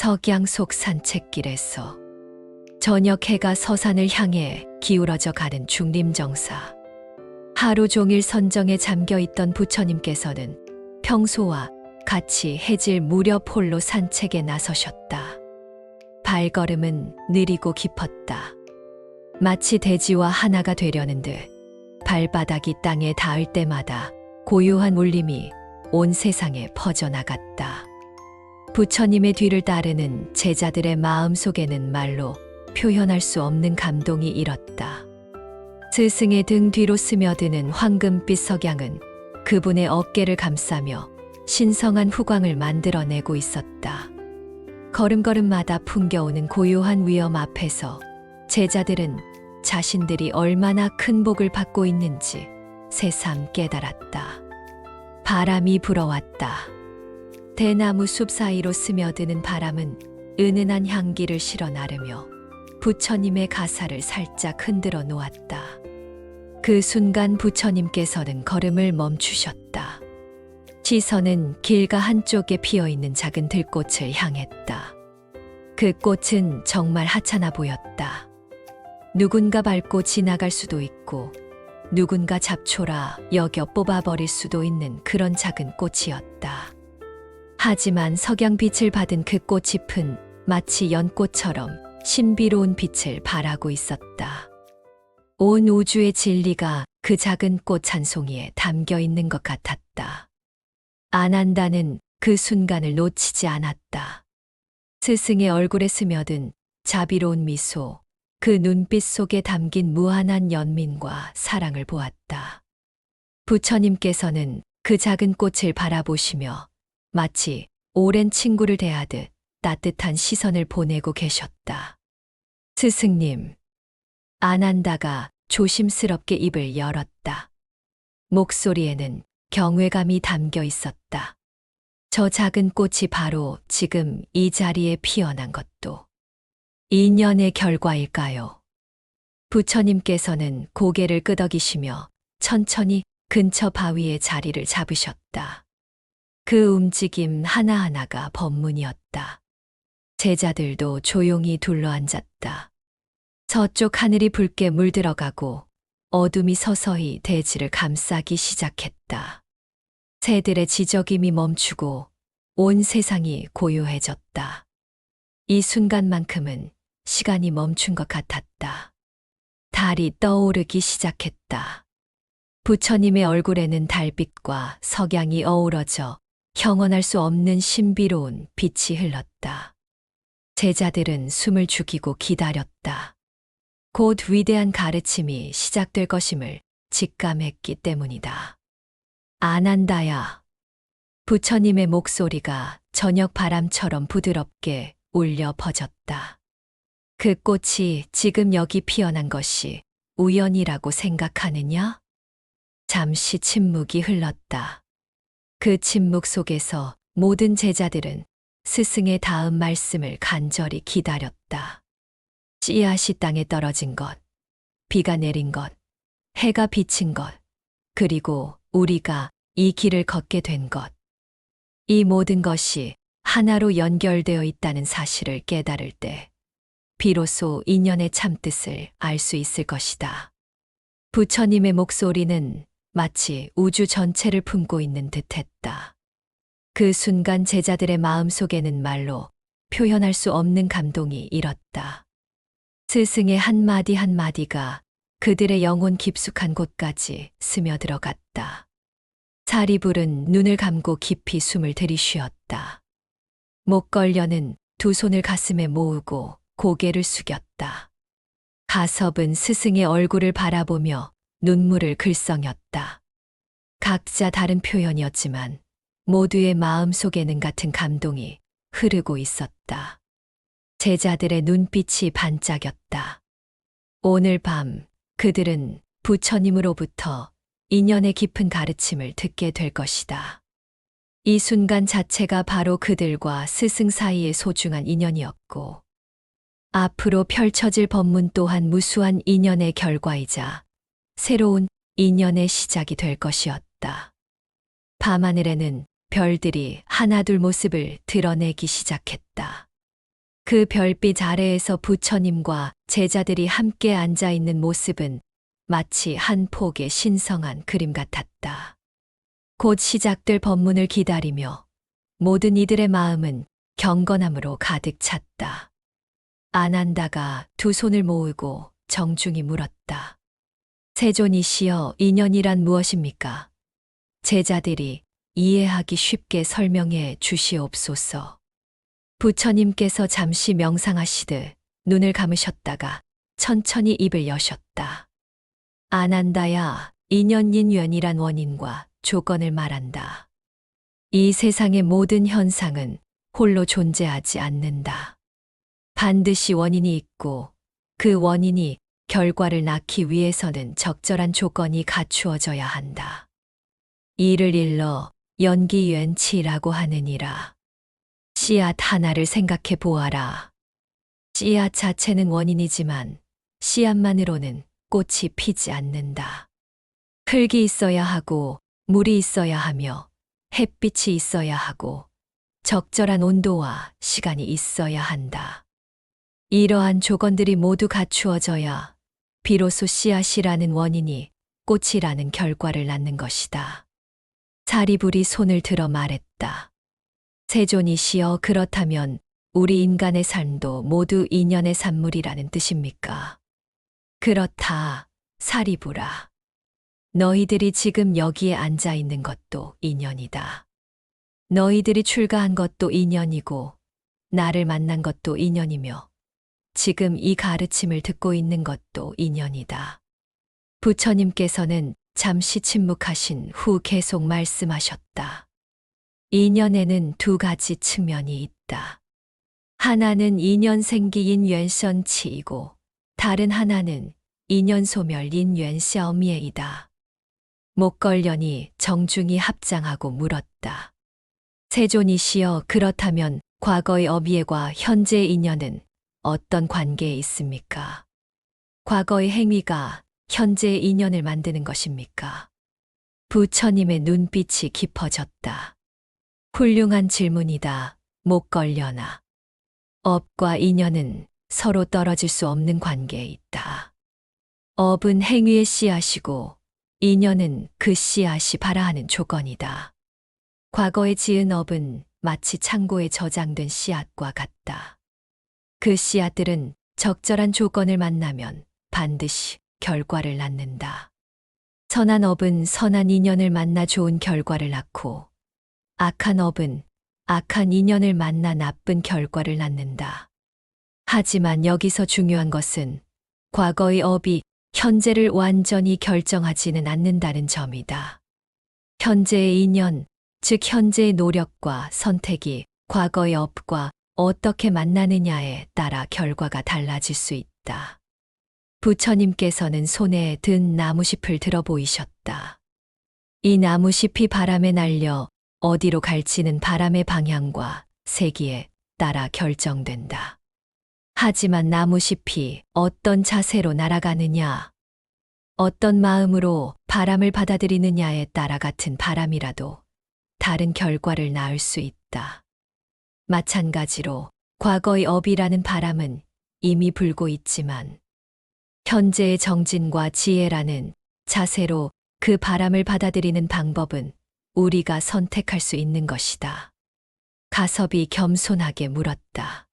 석양속 산책길에서 저녁 해가 서산을 향해 기울어져 가는 중림정사. 하루 종일 선정에 잠겨있던 부처님께서는 평소와 같이 해질 무렵 홀로 산책에 나서셨다. 발걸음은 느리고 깊었다. 마치 대지와 하나가 되려는 듯 발바닥이 땅에 닿을 때마다 고요한 울림이 온 세상에 퍼져나갔다. 부처님의 뒤를 따르는 제자들의 마음 속에는 말로 표현할 수 없는 감동이 일었다. 스승의 등 뒤로 스며드는 황금빛 석양은 그분의 어깨를 감싸며 신성한 후광을 만들어내고 있었다. 걸음걸음마다 풍겨오는 고요한 위엄 앞에서 제자들은 자신들이 얼마나 큰 복을 받고 있는지 새삼 깨달았다. 바람이 불어왔다. 대나무 숲 사이로 스며드는 바람은 은은한 향기를 실어 나르며 부처님의 가사를 살짝 흔들어 놓았다. 그 순간 부처님께서는 걸음을 멈추셨다. 시선은 길가 한쪽에 피어있는 작은 들꽃을 향했다. 그 꽃은 정말 하찮아 보였다. 누군가 밟고 지나갈 수도 있고 누군가 잡초라 여겨 뽑아버릴 수도 있는 그런 작은 꽃이었다. 하지만 석양빛을 받은 그 꽃잎은 마치 연꽃처럼 신비로운 빛을 발하고 있었다. 온 우주의 진리가 그 작은 꽃 한 송이에 담겨 있는 것 같았다. 아난다는 그 순간을 놓치지 않았다. 스승의 얼굴에 스며든 자비로운 미소, 그 눈빛 속에 담긴 무한한 연민과 사랑을 보았다. 부처님께서는 그 작은 꽃을 바라보시며 마치 오랜 친구를 대하듯 따뜻한 시선을 보내고 계셨다. 스승님, 아난다가 조심스럽게 입을 열었다. 목소리에는 경외감이 담겨 있었다. 저 작은 꽃이 바로 지금 이 자리에 피어난 것도 인연의 결과일까요? 부처님께서는 고개를 끄덕이시며 천천히 근처 바위에 자리를 잡으셨다. 그 움직임 하나하나가 법문이었다. 제자들도 조용히 둘러앉았다. 서쪽 하늘이 붉게 물들어가고 어둠이 서서히 대지를 감싸기 시작했다. 새들의 지저김이 멈추고 온 세상이 고요해졌다. 이 순간만큼은 시간이 멈춘 것 같았다. 달이 떠오르기 시작했다. 부처님의 얼굴에는 달빛과 석양이 어우러져 형언할 수 없는 신비로운 빛이 흘렀다. 제자들은 숨을 죽이고 기다렸다. 곧 위대한 가르침이 시작될 것임을 직감했기 때문이다. 아난다야. 부처님의 목소리가 저녁 바람처럼 부드럽게 울려 퍼졌다. 그 꽃이 지금 여기 피어난 것이 우연이라고 생각하느냐? 잠시 침묵이 흘렀다. 그 침묵 속에서 모든 제자들은 스승의 다음 말씀을 간절히 기다렸다. 씨앗이 땅에 떨어진 것, 비가 내린 것, 해가 비친 것, 그리고 우리가 이 길을 걷게 된 것. 이 모든 것이 하나로 연결되어 있다는 사실을 깨달을 때 비로소 인연의 참뜻을 알 수 있을 것이다. 부처님의 목소리는 마치 우주 전체를 품고 있는 듯했다. 그 순간 제자들의 마음 속에는 말로 표현할 수 없는 감동이 일었다. 스승의 한마디 한마디가 그들의 영혼 깊숙한 곳까지 스며들어갔다. 사리불은 눈을 감고 깊이 숨을 들이쉬었다. 목걸려는 두 손을 가슴에 모으고 고개를 숙였다. 가섭은 스승의 얼굴을 바라보며 눈물을 글썽였다. 각자 다른 표현이었지만 모두의 마음 속에는 같은 감동이 흐르고 있었다. 제자들의 눈빛이 반짝였다. 오늘 밤 그들은 부처님으로부터 인연의 깊은 가르침을 듣게 될 것이다. 이 순간 자체가 바로 그들과 스승 사이의 소중한 인연이었고 앞으로 펼쳐질 법문 또한 무수한 인연의 결과이자 새로운 인연의 시작이 될 것이었다. 밤하늘에는 별들이 하나둘 모습을 드러내기 시작했다. 그 별빛 아래에서 부처님과 제자들이 함께 앉아 있는 모습은 마치 한 폭의 신성한 그림 같았다. 곧 시작될 법문을 기다리며 모든 이들의 마음은 경건함으로 가득 찼다. 아난다가 두 손을 모으고 정중히 물었다. 세존이시여, 인연이란 무엇입니까? 제자들이 이해하기 쉽게 설명해 주시옵소서. 부처님께서 잠시 명상하시듯 눈을 감으셨다가 천천히 입을 여셨다. 아난다야, 인연이란 원인과 조건을 말한다. 이 세상의 모든 현상은 홀로 존재하지 않는다. 반드시 원인이 있고 그 원인이 결과를 낳기 위해서는 적절한 조건이 갖추어져야 한다. 이를 일러 연기연치라고 하느니라. 씨앗 하나를 생각해 보아라. 씨앗 자체는 원인이지만 씨앗만으로는 꽃이 피지 않는다. 흙이 있어야 하고 물이 있어야 하며 햇빛이 있어야 하고 적절한 온도와 시간이 있어야 한다. 이러한 조건들이 모두 갖추어져야 비로소 씨앗이라는 원인이 꽃이라는 결과를 낳는 것이다. 사리불이 손을 들어 말했다. 세존이시여, 그렇다면 우리 인간의 삶도 모두 인연의 산물이라는 뜻입니까? 그렇다, 사리불아. 너희들이 지금 여기에 앉아 있는 것도 인연이다. 너희들이 출가한 것도 인연이고 나를 만난 것도 인연이며 지금 이 가르침을 듣고 있는 것도 인연이다. 부처님께서는 잠시 침묵하신 후 계속 말씀하셨다. 인연에는 두 가지 측면이 있다. 하나는 인연 생기인 왼선치이고 다른 하나는 인연 소멸인 왼샤오미에이다. 목걸련이 정중히 합장하고 물었다. 세존이시여, 그렇다면 과거의 어비애와 현재의 인연은 어떤 관계에 있습니까? 과거의 행위가 현재의 인연을 만드는 것입니까? 부처님의 눈빛이 깊어졌다. 훌륭한 질문이다, 목걸련아. 업과 인연은 서로 떨어질 수 없는 관계에 있다. 업은 행위의 씨앗이고 인연은 그 씨앗이 발아하는 조건이다. 과거에 지은 업은 마치 창고에 저장된 씨앗과 같다. 그 씨앗들은 적절한 조건을 만나면 반드시 결과를 낳는다. 선한 업은 선한 인연을 만나 좋은 결과를 낳고 악한 업은 악한 인연을 만나 나쁜 결과를 낳는다. 하지만 여기서 중요한 것은 과거의 업이 현재를 완전히 결정하지는 않는다는 점이다. 현재의 인연, 즉 현재의 노력과 선택이 과거의 업과 어떻게 만나느냐에 따라 결과가 달라질 수 있다. 부처님께서는 손에 든 나무잎을 들어 보이셨다. 이 나무잎이 바람에 날려 어디로 갈지는 바람의 방향과 세기에 따라 결정된다. 하지만 나무잎이 어떤 자세로 날아가느냐, 어떤 마음으로 바람을 받아들이느냐에 따라 같은 바람이라도 다른 결과를 낳을 수 있다. 마찬가지로 과거의 업이라는 바람은 이미 불고 있지만 현재의 정진과 지혜라는 자세로 그 바람을 받아들이는 방법은 우리가 선택할 수 있는 것이다. 가섭이 겸손하게 물었다.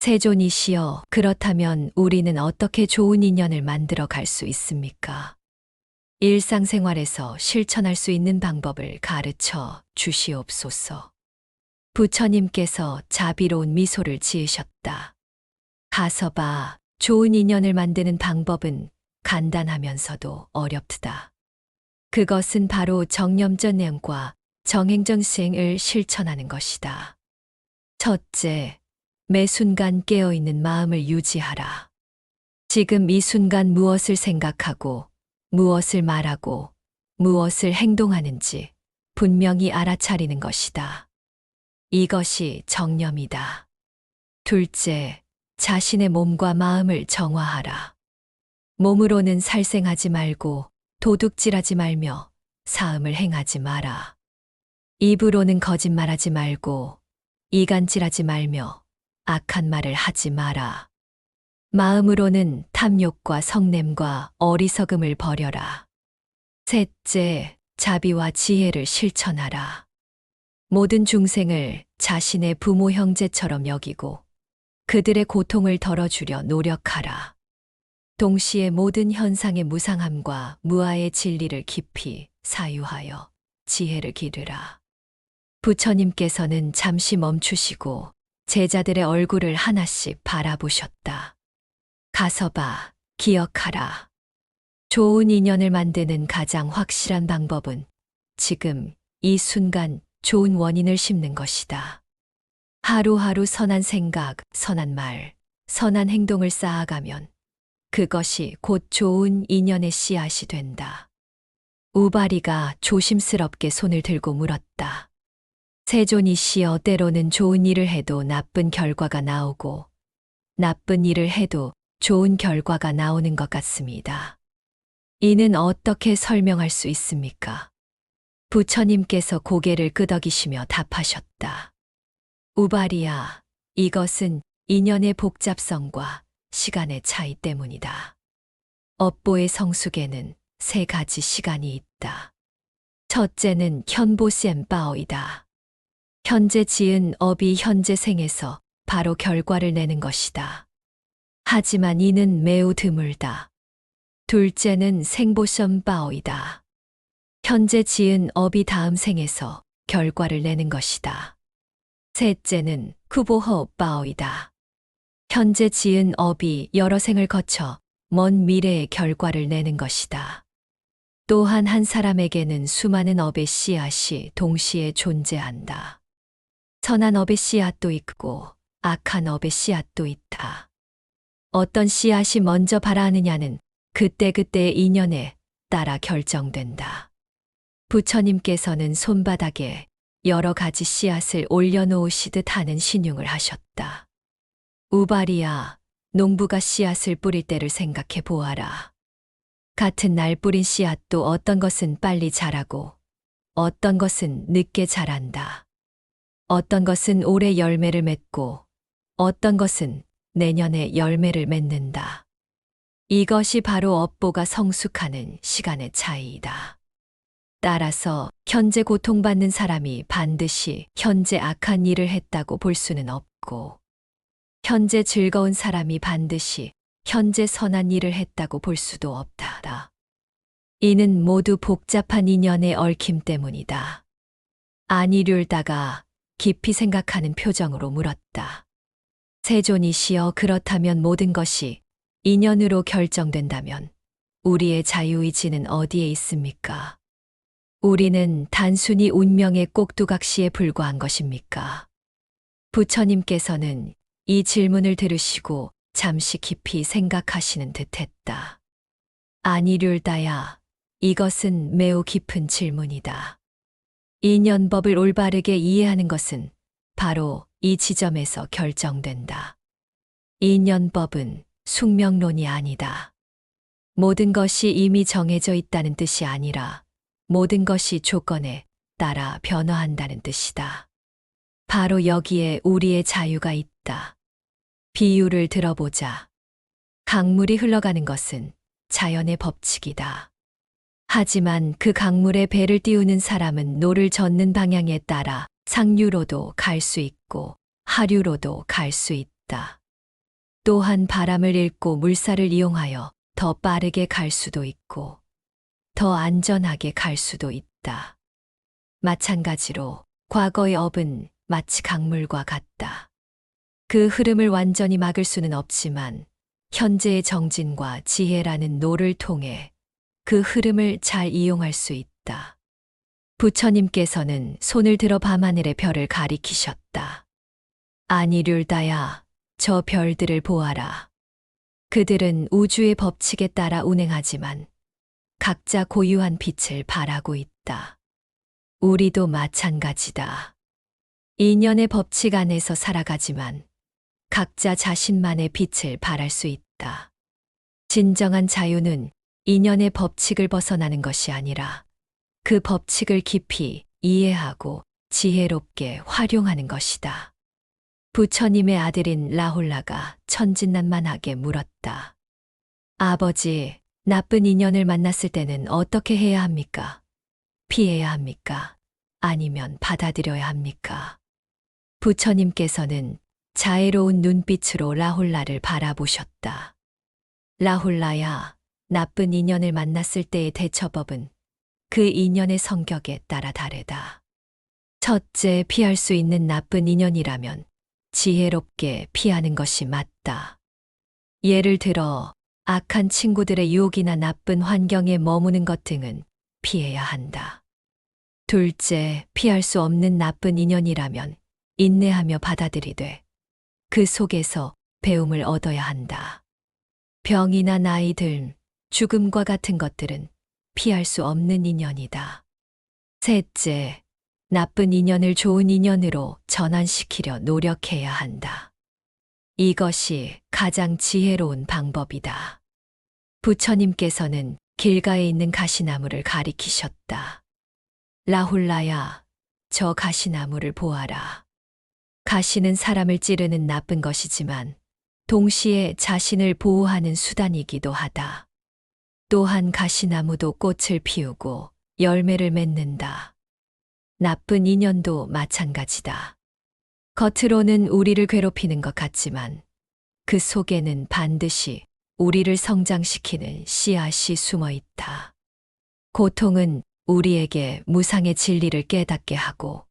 세존이시여, 그렇다면 우리는 어떻게 좋은 인연을 만들어 갈 수 있습니까? 일상생활에서 실천할 수 있는 방법을 가르쳐 주시옵소서. 부처님께서 자비로운 미소를 지으셨다. 가섭아, 좋은 인연을 만드는 방법은 간단하면서도 어렵다. 그것은 바로 정념전념과 정행정시행을 실천하는 것이다. 첫째, 매 순간 깨어있는 마음을 유지하라. 지금 이 순간 무엇을 생각하고 무엇을 말하고 무엇을 행동하는지 분명히 알아차리는 것이다. 이것이 정념이다. 둘째, 자신의 몸과 마음을 정화하라. 몸으로는 살생하지 말고 도둑질하지 말며 사음을 행하지 마라. 입으로는 거짓말하지 말고 이간질하지 말며 악한 말을 하지 마라. 마음으로는 탐욕과 성냄과 어리석음을 버려라. 셋째, 자비와 지혜를 실천하라. 모든 중생을 자신의 부모 형제처럼 여기고 그들의 고통을 덜어주려 노력하라. 동시에 모든 현상의 무상함과 무아의 진리를 깊이 사유하여 지혜를 기르라. 부처님께서는 잠시 멈추시고 제자들의 얼굴을 하나씩 바라보셨다. 가서 봐, 기억하라. 좋은 인연을 만드는 가장 확실한 방법은 지금 이 순간 좋은 원인을 심는 것이다. 하루하루 선한 생각, 선한 말, 선한 행동을 쌓아가면 그것이 곧 좋은 인연의 씨앗이 된다. 우바리가 조심스럽게 손을 들고 물었다. 세존이시여, 때로는 좋은 일을 해도 나쁜 결과가 나오고 나쁜 일을 해도 좋은 결과가 나오는 것 같습니다. 이는 어떻게 설명할 수 있습니까? 부처님께서 고개를 끄덕이시며 답하셨다. 우바리야, 이것은 인연의 복잡성과 시간의 차이 때문이다. 업보의 성숙에는 세 가지 시간이 있다. 첫째는 현보셈바오이다. 현재 지은 업이 현재 생에서 바로 결과를 내는 것이다. 하지만 이는 매우 드물다. 둘째는 생보셈바오이다. 현재 지은 업이 다음 생에서 결과를 내는 것이다. 셋째는 쿠보허바오이다. 현재 지은 업이 여러 생을 거쳐 먼 미래의 결과를 내는 것이다. 또한 한 사람에게는 수많은 업의 씨앗이 동시에 존재한다. 선한 업의 씨앗도 있고 악한 업의 씨앗도 있다. 어떤 씨앗이 먼저 발아하느냐는 그때그때의 인연에 따라 결정된다. 부처님께서는 손바닥에 여러 가지 씨앗을 올려놓으시듯 하는 신용을 하셨다. 우바리야, 농부가 씨앗을 뿌릴 때를 생각해 보아라. 같은 날 뿌린 씨앗도 어떤 것은 빨리 자라고 어떤 것은 늦게 자란다. 어떤 것은 올해 열매를 맺고 어떤 것은 내년에 열매를 맺는다. 이것이 바로 업보가 성숙하는 시간의 차이이다. 따라서 현재 고통받는 사람이 반드시 현재 악한 일을 했다고 볼 수는 없고 현재 즐거운 사람이 반드시 현재 선한 일을 했다고 볼 수도 없다. 이는 모두 복잡한 인연의 얽힘 때문이다. 아니률다가 깊이 생각하는 표정으로 물었다. 세존이시여, 그렇다면 모든 것이 인연으로 결정된다면 우리의 자유의지는 어디에 있습니까? 우리는 단순히 운명의 꼭두각시에 불과한 것입니까? 부처님께서는 이 질문을 들으시고 잠시 깊이 생각하시는 듯 했다. 아니률다야, 이것은 매우 깊은 질문이다. 인연법을 올바르게 이해하는 것은 바로 이 지점에서 결정된다. 인연법은 숙명론이 아니다. 모든 것이 이미 정해져 있다는 뜻이 아니라 모든 것이 조건에 따라 변화한다는 뜻이다. 바로 여기에 우리의 자유가 있다. 비유를 들어보자. 강물이 흘러가는 것은 자연의 법칙이다. 하지만 그 강물에 배를 띄우는 사람은 노를 젓는 방향에 따라 상류로도 갈 수 있고 하류로도 갈 수 있다. 또한 바람을 읽고 물살을 이용하여 더 빠르게 갈 수도 있고 더 안전하게 갈 수도 있다. 마찬가지로 과거의 업은 마치 강물과 같다. 그 흐름을 완전히 막을 수는 없지만 현재의 정진과 지혜라는 노를 통해 그 흐름을 잘 이용할 수 있다. 부처님께서는 손을 들어 밤하늘의 별을 가리키셨다. 아니률다야, 저 별들을 보아라. 그들은 우주의 법칙에 따라 운행하지만 각자 고유한 빛을 발하고 있다. 우리도 마찬가지다. 인연의 법칙 안에서 살아가지만 각자 자신만의 빛을 발할 수 있다. 진정한 자유는 인연의 법칙을 벗어나는 것이 아니라 그 법칙을 깊이 이해하고 지혜롭게 활용하는 것이다. 부처님의 아들인 라홀라가 천진난만하게 물었다. 아버지, 나쁜 인연을 만났을 때는 어떻게 해야 합니까? 피해야 합니까? 아니면 받아들여야 합니까? 부처님께서는 자애로운 눈빛으로 라홀라를 바라보셨다. 라홀라야, 나쁜 인연을 만났을 때의 대처법은 그 인연의 성격에 따라 다르다. 첫째, 피할 수 있는 나쁜 인연이라면 지혜롭게 피하는 것이 맞다. 예를 들어, 악한 친구들의 유혹이나 나쁜 환경에 머무는 것 등은 피해야 한다. 둘째, 피할 수 없는 나쁜 인연이라면 인내하며 받아들이되 그 속에서 배움을 얻어야 한다. 병이나 나이 등 죽음과 같은 것들은 피할 수 없는 인연이다. 셋째, 나쁜 인연을 좋은 인연으로 전환시키려 노력해야 한다. 이것이 가장 지혜로운 방법이다. 부처님께서는 길가에 있는 가시나무를 가리키셨다. 라홀라야, 저 가시나무를 보아라. 가시는 사람을 찌르는 나쁜 것이지만 동시에 자신을 보호하는 수단이기도 하다. 또한 가시나무도 꽃을 피우고 열매를 맺는다. 나쁜 인연도 마찬가지다. 겉으로는 우리를 괴롭히는 것 같지만 그 속에는 반드시 우리를 성장시키는 씨앗이 숨어 있다. 고통은 우리에게 무상의 진리를 깨닫게 하고,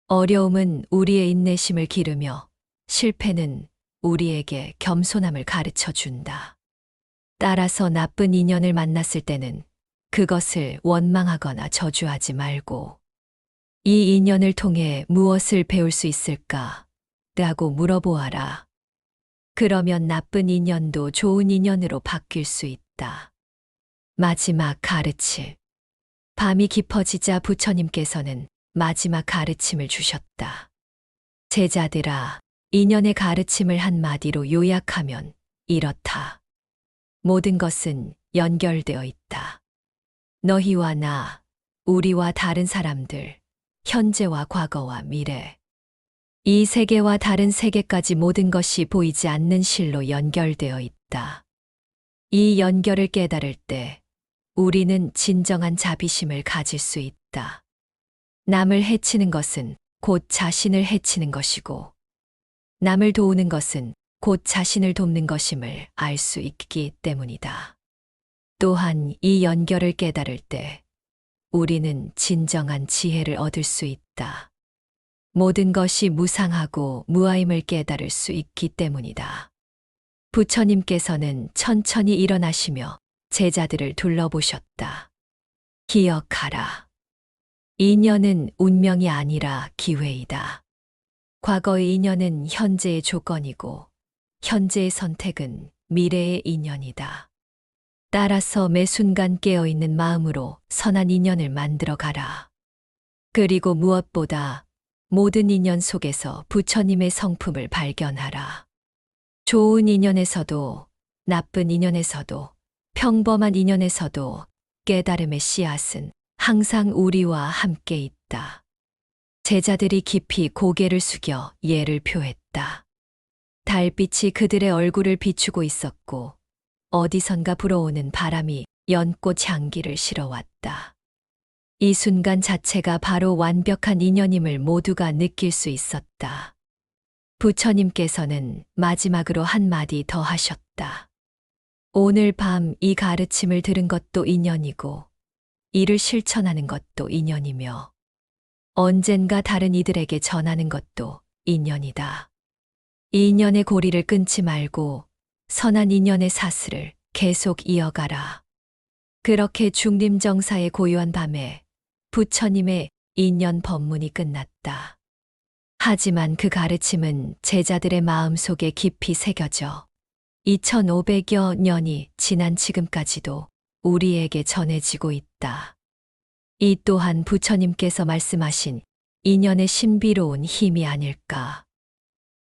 어려움은 우리의 인내심을 기르며 실패는 우리에게 겸손함을 가르쳐 준다. 따라서 나쁜 인연을 만났을 때는 그것을 원망하거나 저주하지 말고 이 인연을 통해 무엇을 배울 수 있을까? 라고 물어보아라. 그러면 나쁜 인연도 좋은 인연으로 바뀔 수 있다. 마지막 가르침. 밤이 깊어지자 부처님께서는 마지막 가르침을 주셨다. 제자들아, 인연의 가르침을 한마디로 요약하면 이렇다. 모든 것은 연결되어 있다. 너희와 나, 우리와 다른 사람들, 현재와 과거와 미래. 이 세계와 다른 세계까지 모든 것이 보이지 않는 실로 연결되어 있다. 이 연결을 깨달을 때 우리는 진정한 자비심을 가질 수 있다. 남을 해치는 것은 곧 자신을 해치는 것이고, 남을 도우는 것은 곧 자신을 돕는 것임을 알 수 있기 때문이다. 또한 이 연결을 깨달을 때 우리는 진정한 지혜를 얻을 수 있다. 모든 것이 무상하고 무아임을 깨달을 수 있기 때문이다. 부처님께서는 천천히 일어나시며 제자들을 둘러보셨다. 기억하라. 인연은 운명이 아니라 기회이다. 과거의 인연은 현재의 조건이고, 현재의 선택은 미래의 인연이다. 따라서 매 순간 깨어있는 마음으로 선한 인연을 만들어 가라. 그리고 무엇보다 모든 인연 속에서 부처님의 성품을 발견하라. 좋은 인연에서도, 나쁜 인연에서도, 평범한 인연에서도 깨달음의 씨앗은 항상 우리와 함께 있다. 제자들이 깊이 고개를 숙여 예를 표했다. 달빛이 그들의 얼굴을 비추고 있었고, 어디선가 불어오는 바람이 연꽃 향기를 실어왔다. 이 순간 자체가 바로 완벽한 인연임을 모두가 느낄 수 있었다. 부처님께서는 마지막으로 한마디 더 하셨다. 오늘 밤 이 가르침을 들은 것도 인연이고, 이를 실천하는 것도 인연이며, 언젠가 다른 이들에게 전하는 것도 인연이다. 이 인연의 고리를 끊지 말고 선한 인연의 사슬을 계속 이어가라. 그렇게 중림정사의 고요한 밤에 부처님의 인연 법문이 끝났다. 하지만 그 가르침은 제자들의 마음속에 깊이 새겨져 2500여 년이 지난 지금까지도 우리에게 전해지고 있다. 이 또한 부처님께서 말씀하신 인연의 신비로운 힘이 아닐까.